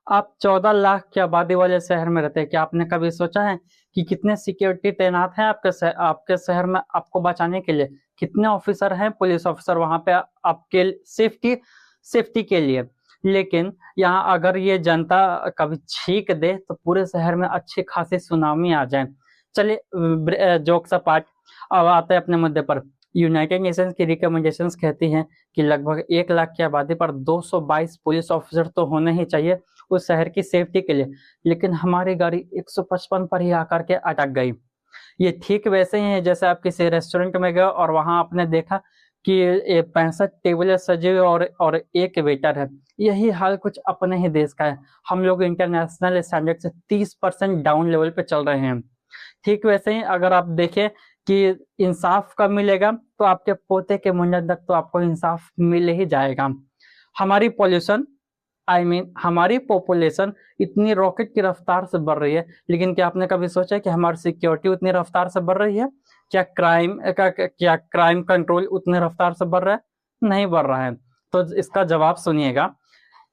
आप 14 लाख की आबादी वाले शहर में रहते हैं, क्या आपने कभी सोचा है कि कितने सिक्योरिटी तैनात हैं आपके शहर में आपको बचाने के लिए? कितने ऑफिसर हैं, पुलिस ऑफिसर वहां पे आपके सेफ्टी सेफ्टी के लिए? लेकिन यहाँ अगर ये जनता कभी छींक दे तो पूरे शहर में अच्छी खासी सुनामी आ जाए। चलिए जोक्स अपार्ट, अब आते हैं अपने मुद्दे पर। यूनाइटेड नेशंस की रिकमेंडेशंस कहती हैं कि लगभग 1 लाख की आबादी पर 222 पुलिस ऑफिसर तो होने ही चाहिए उस शहर की सेफ्टी के लिए। लेकिन हमारी गाड़ी 155 पर ही आकर के अटक गई। ये ठीक वैसे ही है जैसे आप किसी रेस्टोरेंट में गए और वहां आपने देखा कि ये 65 टेबलें सजी हुई और एक वेटर है। यही हाल कुछ अपने ही देश का है। हम लोग इंटरनेशनल स्टैंडर्ड से 30% डाउन लेवल पे चल रहे हैं। ठीक वैसे ही अगर आप देखें कि इंसाफ कब मिलेगा, तो आपके पोते के मुंडन तक तो आपको इंसाफ मिल ही जाएगा। हमारी पॉल्यूशन, हमारी पॉपुलेशन इतनी रॉकेट की रफ्तार से बढ़ रही है, लेकिन क्या आपने कभी सोचा कि हमारी सिक्योरिटी उतनी रफ्तार से बढ़ रही है? क्या क्राइम कंट्रोल उतनी रफ्तार से बढ़ रहा है? नहीं बढ़ रहा है। तो इसका जवाब सुनिएगा।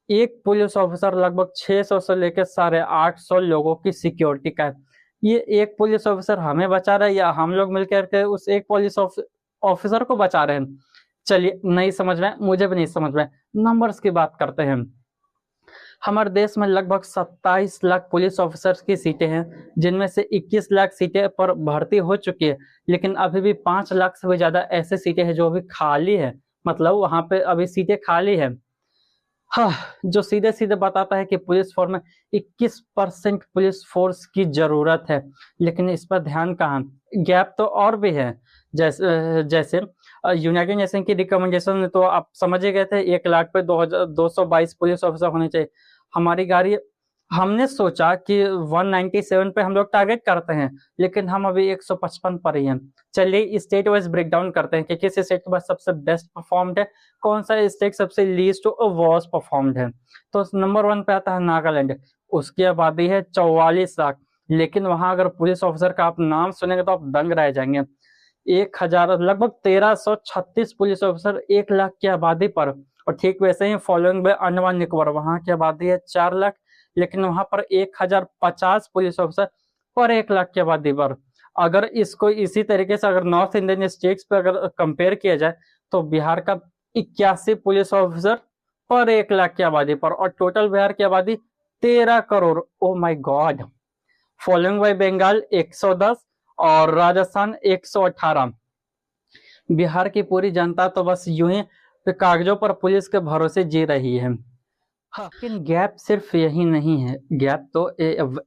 एक पुलिस ऑफिसर लगभग 600 से लेकर 850 लोगों की सिक्योरिटी का है। ये एक पुलिस ऑफिसर हमें बचा रहा है या हम लोग मिलकर के उस एक पुलिस ऑफिसर को बचा रहे हैं? चलिए, नहीं समझ में, मुझे भी नहीं समझ में। नंबर्स की बात करते हैं। हमारे देश में लगभग 27 लाख पुलिस ऑफिसर्स की सीटें हैं, जिनमें से 21 लाख सीटें पर भर्ती हो चुकी है। लेकिन अभी भी 5 लाख से भी ज्यादा ऐसे सीटें हैं जो अभी खाली है। मतलब वहां पे अभी सीटें खाली है। हाँ, जो सीधे सीधे बताता है कि पुलिस फोर्स में 21% पुलिस फोर्स की जरूरत है। लेकिन इस पर ध्यान कहाँ? गैप तो और भी है। जैसे यूनाइटेड नेशन की रिकमेंडेशन में तो आप समझ ही गए थे 1 लाख पे 222 पुलिस ऑफिसर होने चाहिए। हमारी गाड़ी, हमने सोचा कि 197 पे हम लोग टारगेट करते हैं, लेकिन हम अभी 155 पर ही हैं। चलिए स्टेट वाइज ब्रेक डाउन करते हैं कि किस स्टेट के पास सबसे बेस्ट परफॉर्म्ड है, कौन सा स्टेट सबसे लीस्ट वर्स्ट परफॉर्म्ड है। तो नंबर 1 पे आता है नागालैंड। उसकी आबादी है 44 लाख। लेकिन वहां अगर पुलिस ऑफिसर का आप नाम सुनेंगे तो आप दंग रह जाएंगे। 1000 लगभग 1336 पुलिस ऑफिसर 1 लाख की आबादी पर। और ठीक वैसे ही फॉलोइंग बाय अंडमान निकोबार, वहां की आबादी है 4 लाख, लेकिन वहां पर 1050 पुलिस ऑफिसर पर 1 लाख की आबादी पर। अगर इसको इसी तरीके से अगर नॉर्थ इंडियन स्टेट्स पे अगर कंपेयर किया जाए, तो बिहार का 81 पुलिस ऑफिसर पर 1 लाख की आबादी पर, और टोटल बिहार की आबादी 13 crore. Oh my god. Following by Bengal 110 और राजस्थान 118। बिहार की पूरी जनता तो बस यूं ही कागजों पर पुलिस के भरोसे जी रही है। हाँ, लेकिन गैप सिर्फ यही नहीं है। गैप तो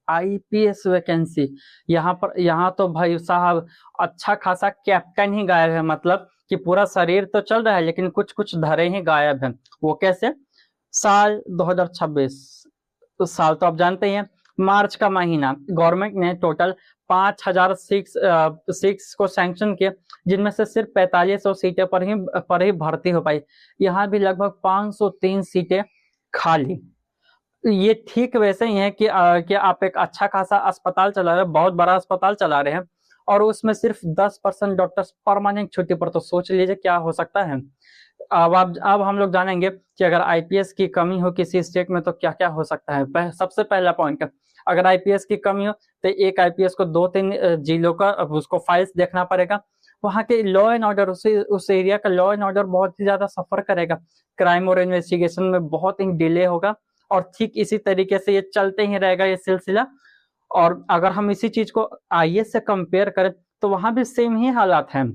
आईपीएस वैकेंसी, यहाँ तो भाई साहब अच्छा खासा कैप्टन ही गायब है। मतलब कि पूरा शरीर तो चल रहा है लेकिन कुछ कुछ धरे ही गायब है। वो कैसे? साल 2026, तो साल तो आप जानते ही हैं, मार्च का महीना, गवर्नमेंट ने टोटल 5006 को सैंक्शन किया, जिनमें से सिर्फ 4500 सीटें पर ही भर्ती हो पाई। यहाँ भी लगभग 503 सीटें खाली। ये ठीक वैसे ही है कि आप एक अच्छा खासा अस्पताल चला रहे हैं, बहुत बड़ा अस्पताल चला रहे हैं, और उसमें सिर्फ 10% डॉक्टर्स परमानेंट छुट्टी पर। तो सोच लीजिए क्या हो सकता है। अब हम लोग जानेंगे कि अगर आईपीएस की कमी हो किसी स्टेट में तो क्या क्या हो सकता है। सबसे पहला पॉइंट, अगर आईपीएस की कमी हो तो एक आईपीएस को 2-3 जिलों का उसको फाइल्स देखना पड़ेगा। वहाँ के लॉ एंड ऑर्डर, उस एरिया का लॉ एंड ऑर्डर बहुत ही ज्यादा सफर करेगा। क्राइम और इन्वेस्टिगेशन में बहुत ही डिले होगा। और ठीक इसी तरीके से ये चलते ही रहेगा ये सिलसिला। और अगर हम इसी चीज को आईएएस से कंपेयर करें तो वहां भी सेम ही हालात हैं।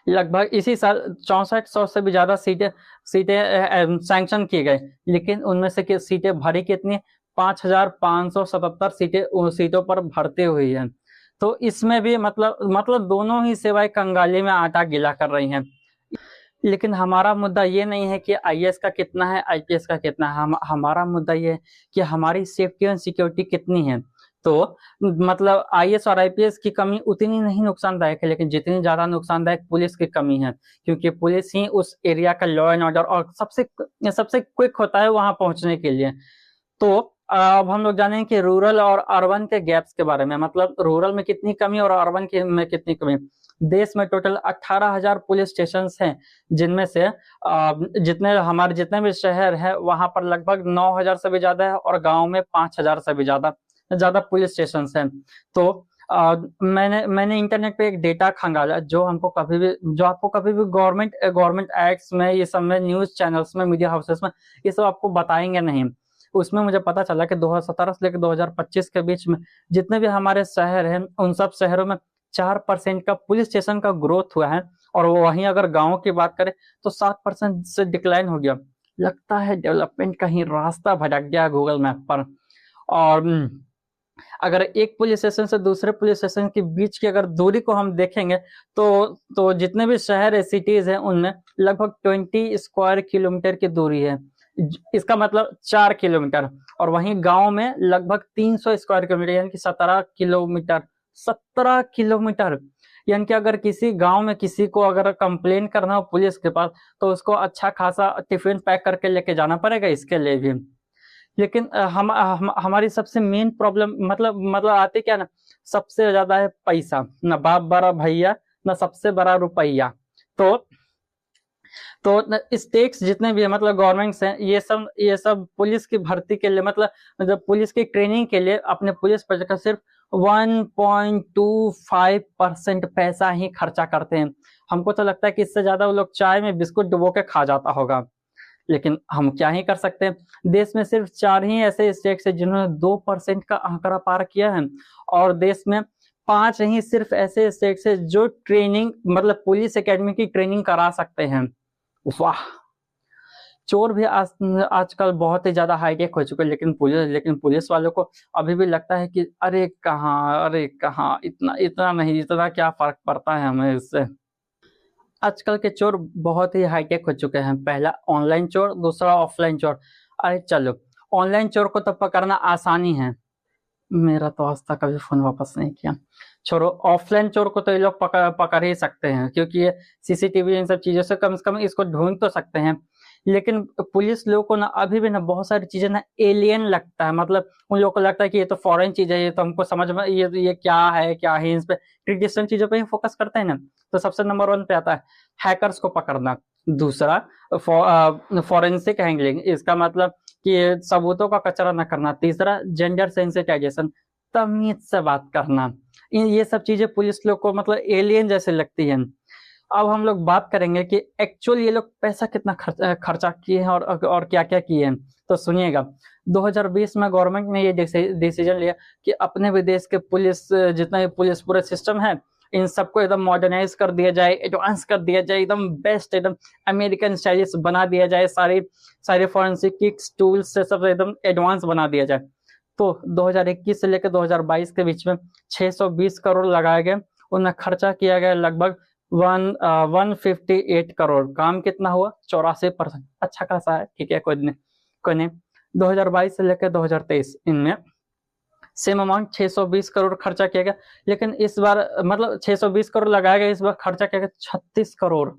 लगभग इसी साल 6400 से भी ज्यादा सीटें सीटें सैंक्शन की गई, लेकिन उनमें से सीटें भरी कितनी? 5577 सीटों पर भर्ती हुई है। तो इसमें भी मतलब दोनों ही सेवाएं कंगाली में आटा गीला कर रही हैं। लेकिन हमारा मुद्दा ये नहीं है कि आईएएस का कितना है, आईपीएस का कितना है। हमारा मुद्दा ये है कि हमारी सेफ्टी एंड सिक्योरिटी कितनी है। तो मतलब आईएएस और आईपीएस की कमी उतनी नहीं नुकसानदायक है, लेकिन जितनी ज्यादा नुकसानदायक पुलिस की कमी है, क्योंकि पुलिस ही उस एरिया का लॉ एंड ऑर्डर और सबसे सबसे क्विक होता है वहां पहुंचने के लिए। तो अब हम लोग जानेंगे कि रूरल और अर्बन के गैप्स के बारे में, मतलब रूरल में कितनी कमी और अर्बन में कितनी कमी। देश में टोटल 18,000 पुलिस स्टेशन हैं, जिनमें से जितने भी शहर है वहां पर लगभग 9,000 से भी ज्यादा है, और गांव में 5,000 से भी ज्यादा पुलिस स्टेशन हैं। तो मैंने इंटरनेट पे एक डेटा खंगाला जो आपको कभी भी गवर्नमेंट एक्ट्स में, ये सब में, न्यूज चैनल्स में, मीडिया हाउसेस में ये सब आपको बताएंगे नहीं। उसमें मुझे पता चला कि 2017 से लेकर 2025 के बीच में जितने भी हमारे शहर हैं उन सब शहरों में 4% का पुलिस स्टेशन का ग्रोथ हुआ है, और वहीं अगर गाँव की बात करें तो 7% से डिक्लाइन हो गया। लगता है डेवलपमेंट कहीं रास्ता भटक गया गूगल मैप पर। और अगर एक पुलिस स्टेशन से दूसरे पुलिस स्टेशन के बीच की अगर दूरी को हम देखेंगे तो जितने भी शहर है, सिटीज है, उनमें लगभग 20 स्क्वायर किलोमीटर की दूरी है। इसका मतलब 4 किलोमीटर। और वहीं गांव में लगभग 300 स्क्वायर किलोमीटर, यानी कि 17 किलोमीटर। यानी कि अगर किसी गांव में किसी को अगर कंप्लेन करना हो पुलिस के पास, तो उसको अच्छा खासा टिफिन पैक करके लेके जाना पड़ेगा इसके लिए भी। लेकिन हमारी सबसे मेन प्रॉब्लम मतलब आती क्या ना, सबसे ज्यादा है पैसा, ना बाप बड़ा भैया, ना सबसे बड़ा रुपया। तो स्टेट्स जितने भी है, मतलब गवर्नमेंट्स हैं, ये सब पुलिस की भर्ती के लिए, मतलब पुलिस की ट्रेनिंग के लिए अपने पुलिस बजट का सिर्फ 1.25% पैसा ही खर्चा करते हैं। हमको तो लगता है कि इससे ज्यादा वो लोग चाय में बिस्कुट डुबो के खा जाता होगा। लेकिन हम क्या ही कर सकते हैं। देश में सिर्फ 4 ही ऐसे स्टेट्स हैं जिन्होंने 2% का आंकड़ा पार किया है, और देश में 5 ही सिर्फ ऐसे स्टेट्स हैं जो ट्रेनिंग, मतलब पुलिस एकेडमी की ट्रेनिंग करा सकते हैं। वाह। चोर भी आजकल बहुत ही ज्यादा हाईटेक हो चुके हैं, लेकिन पुलिस वालों को अभी भी लगता है कि अरे कहाँ, इतना नहीं, इतना क्या फर्क पड़ता है हमें इससे। आजकल के चोर बहुत ही हाईटेक हो चुके हैं। पहला ऑनलाइन चोर, दूसरा ऑफलाइन चोर। अरे चलो, ऑनलाइन चोर को तो पकड़ना आसानी है, मेरा तो आज तक कभी फोन वापस नहीं किया। छोड़ो, ऑफलाइन चोर को तो ये लोग पकड़ ही सकते हैं, क्योंकि ये सीसीटीवी इन सब चीजों से कम इसको ढूंढ तो सकते हैं। लेकिन पुलिस लोगों को ना अभी भी ना बहुत सारी चीजें ना एलियन लगता है। मतलब उन लोगों को लगता है कि ये तो फॉरेन चीज है, ये तो हमको समझ में, ये क्या है, इस पे ट्रेडिशनल चीजों पे ही फोकस करते हैं ना। तो सबसे नंबर 1 पे आता है हैकर्स को पकड़ना। दूसरा फॉरेंसिक हैंडलिंग, इसका मतलब कि सबूतों का कचरा न करना। तीसरा जेंडर सेंसिटाइजेशन, तमीज से बात करना। ये सब चीजें पुलिस लोग को मतलब एलियन जैसे लगती हैं। अब हम लोग बात करेंगे कि एक्चुअल ये लोग पैसा कितना खर्चा किए हैं और क्या क्या किए हैं। तो सुनिएगा, 2020 में गवर्नमेंट ने ये डिसीजन लिया कि अपने भी देश के पुलिस, जितना भी पुलिस पूरे सिस्टम है, इन सबको एकदम मॉडर्नाइज कर दिया जाए, एडवांस कर दिया जाए, एकदम बेस्ट, एकदम अमेरिकन स्टाइलिश बना दिया जाए। सारे फॉरेंसिक टूल्स से सब एकदम एडवांस बना दिया जाए। तो 2021 से लेकर 2022 के बीच में 620 करोड़ लगाए गए। उनमें खर्चा किया गया लगभग 158 करोड़। काम कितना हुआ? 84%। अच्छा खासा है, ठीक है, कोई नहीं। 2022 से लेकर 2023 इनमें सेम अमाउंट 620 करोड़ खर्चा किया गया। लेकिन इस बार मतलब 620 करोड़ लगाया गया, इस बार खर्चा किया गया 36 करोड़।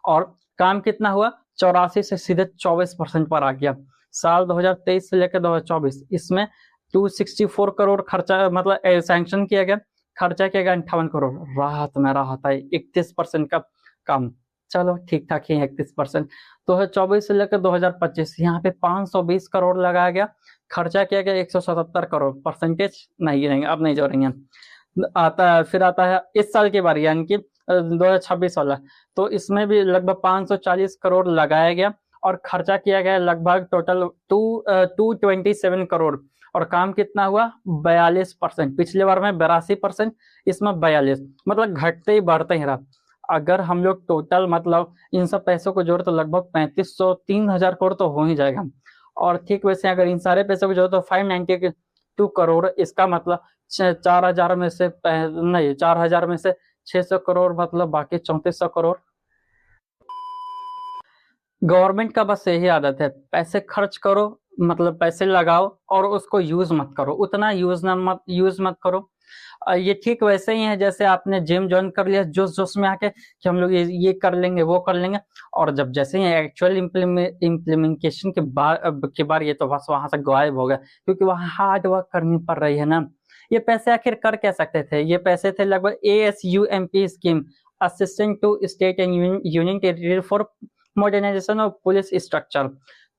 और काम कितना हुआ? 84 से सीधे 24% पर आ गया। साल 2023 से लेकर 2024 इसमें 264 करोड़ खर्चा मतलब सैंक्शन किया गया। खर्चा किया गया 58 करोड़। राहत है 31% का काम। चलो ठीक ठाक ही 31%। 2024 से लेकर 2025 यहाँ पे 520 करोड़ लगाया गया। खर्चा किया गया 177 करोड़। परसेंटेज नहीं गिनेंगे, अब नहीं जोड़ेंगे। फिर आता है इस साल की बारी, यानी कि 2026 वाला। तो इसमें भी लगभग 540 करोड़ लगाया गया, और खर्चा किया गया लगभग टोटल 227 करोड़। और काम कितना हुआ? 42%। पिछले बार में 82%, इसमें 42, मतलब घटते ही बढ़ते ही रहा। अगर हम लोग टोटल मतलब इन सब पैसों को जोड़ तो लगभग 3500 3000 करोड़ तो हो ही जाएगा। और ठीक वैसे अगर इन सारे पैसों को जोड़ो तो 592 करोड़। इसका मतलब 4000 में से 600 करोड़, मतलब बाकी 3400 करोड़। गवर्नमेंट का बस यही आदत है, पैसे खर्च करो, मतलब पैसे लगाओ और उसको यूज मत करो, उतना यूज मत करो। ये ठीक वैसे ही है जैसे आपने जिम ज्वाइन कर लिया जोश में आके कि हम लोग ये कर लेंगे, वो कर लेंगे, और जब जैसे ही एक्चुअल इम्प्लीमेंटेशन के बार ये तो बस वहां से गायब हो गया, क्योंकि वहां हार्ड वर्क करनी पड़ रही है ना। ये पैसे आखिर कर क्या सकते थे? ये पैसे थे लगभग ASUMP scheme, assistant to state and union territory for modernisation of police structure.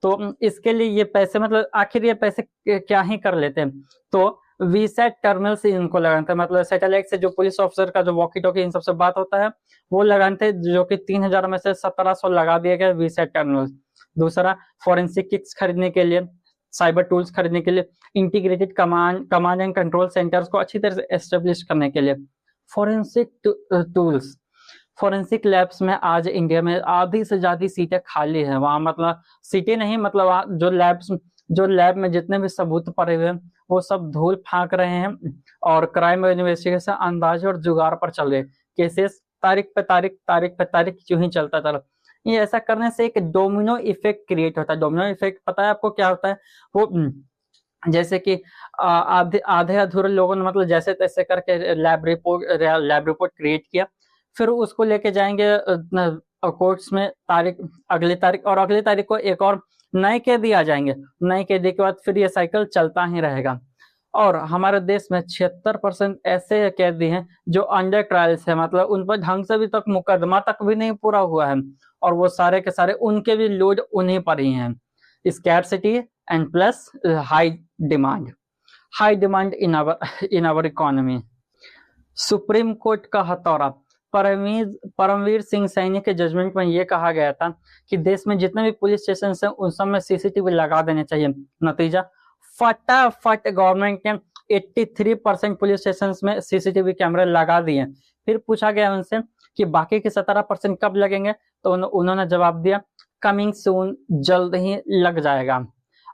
तो इसके लिए ये पैसे मतलब आखिर ये पैसे क्या ही कर लेते हैं? तो वीसैट टर्मिनल से इनको लगाना था, मतलब सैटेलाइट से जो पुलिस ऑफिसर का जो वॉकी टॉकी इन सबसे बात होता है वो लगाने थे, जो कि 3000 में से 1700 लगा दिए गए वीसैट टर्मिनल। दूसरा, फॉरेंसिक किट्स खरीदने के लिए, साइबर टूल्स खरीदने के लिए, integrated command and control centres को अच्छी तरह से एस्टेब्लिश करने के लिए, फॉरेंसिक टूल्स, फॉरेंसिक लैब्स में आज इंडिया में आधी से ज्यादा सीटें खाली हैं। वहां मतलब सीटें नहीं, मतलब जो लैब में जितने भी सबूत पड़े हुए हैं वो सब धूल फांक रहे हैं और क्राइम इन्वेस्टिगेशन अंदाजे और जुगाड़ पर चल रहे, केसेस तारीख पे तारीख क्यों ही चलता चला। ये ऐसा करने से एक डोमिनो इफेक्ट क्रिएट होता है। डोमिनो इफेक्ट पता है आपको क्या होता है? वो जैसे कि आधे आधे अधूरे लोगों ने मतलब जैसे तैसे करके लैब रिपोर्ट क्रिएट किया, फिर उसको लेके जाएंगे कोर्ट्स में, अगली तारीख को एक और नए कैदी आ जाएंगे, नए कैदी के बाद फिर ये साइकिल चलता ही रहेगा। और हमारे देश में 76% ऐसे कैदी हैं जो अंडर ट्रायल्स है, मतलब उन पर ढंग से भी तक मुकदमा तक भी नहीं पूरा हुआ है, और वो सारे के सारे उनके भी लोड उन्हीं पर ही हैं। Scarcity and plus high demand in our economy. Supreme court का हथौड़ा, परमवीर सिंह सैनी के जजमेंट में यह कहा गया था कि देश में जितने भी पुलिस स्टेशन हैं उन सब में सीसीटीवी लगा देने चाहिए। नतीजा, फटाफट गवर्नमेंट ने 83% पुलिस स्टेशन में सीसीटीवी कैमरे लगा दिए। फिर पूछा गया उनसे कि बाकी के 17% कब लगेंगे, तो उन्होंने जवाब दिया, कमिंग सून, जल्द ही लग जाएगा।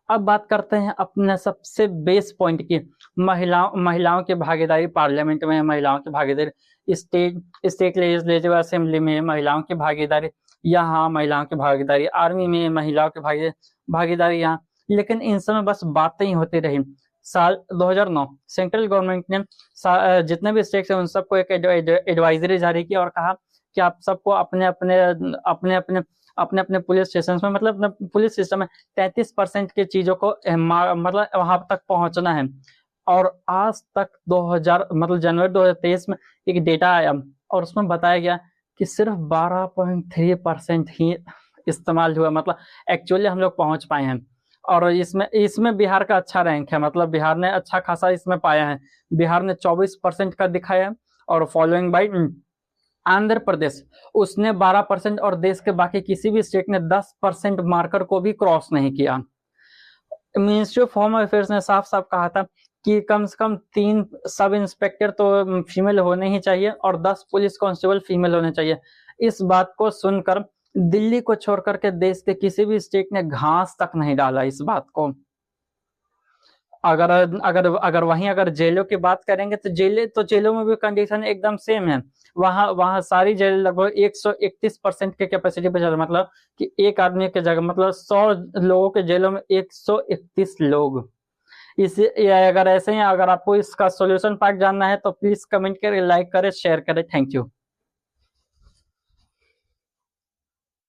अब बात करते हैं अपने सबसे बेस पॉइंट की, महिलाओं की भागीदारी पार्लियामेंट में, महिलाओं की भागीदारी स्टेट लेजिस्लेटिव असेंबली में, महिलाओं की भागीदारी यहाँ, महिलाओं की भागीदारी आर्मी में, महिलाओं की भागीदारी यहाँ, लेकिन इन समय बस बातें ही होती रही। साल 2009 सेंट्रल गवर्नमेंट ने जितने भी स्टेट्स हैं उन सबको एक एडवाइजरी जारी की और कहा कि आप सबको अपने अपने पुलिस स्टेशन में, मतलब अपने पुलिस सिस्टम में 33% की चीजों को मतलब वहां तक पहुंचना है। और आज तक 2000 मतलब जनवरी 2023 में एक डेटा आया और उसमें बताया गया कि सिर्फ 12.3% ही इस्तेमाल हुआ, मतलब एक्चुअली हम लोग पहुंच पाए हैं। और इसमें बिहार का अच्छा रैंक है, मतलब बिहार ने अच्छा खासा इसमें पाया है। बिहार ने 24% का दिखाया है और फॉलोइंग बाई आंध्र प्रदेश, उसने 12% और देश के बाकी किसी भी स्टेट ने 10% मार्कर को भी क्रॉस नहीं किया। मिनिस्ट्री ऑफ होम अफेयर्स ने साफ साफ कहा था कि कम से कम 3 सब इंस्पेक्टर तो फीमेल होने ही चाहिए और 10 पुलिस कांस्टेबल फीमेल होने चाहिए। इस बात को सुनकर दिल्ली को छोड़ करके देश के किसी भी स्टेट ने घास तक नहीं डाला इस बात को। अगर वहीं अगर जेलों की बात करेंगे तो जेलों में भी कंडीशन एकदम सेम है। वहां सारी जेल लगभग 131% के कैपेसिटी पे चल, मतलब कि एक आदमी के जगह मतलब 100 लोगों के जेलों में 131 लोग। इसे अगर ऐसे ही अगर आपको इसका सॉल्यूशन पार्ट जानना है तो प्लीज कमेंट करें, लाइक करें, शेयर करें। Thank you.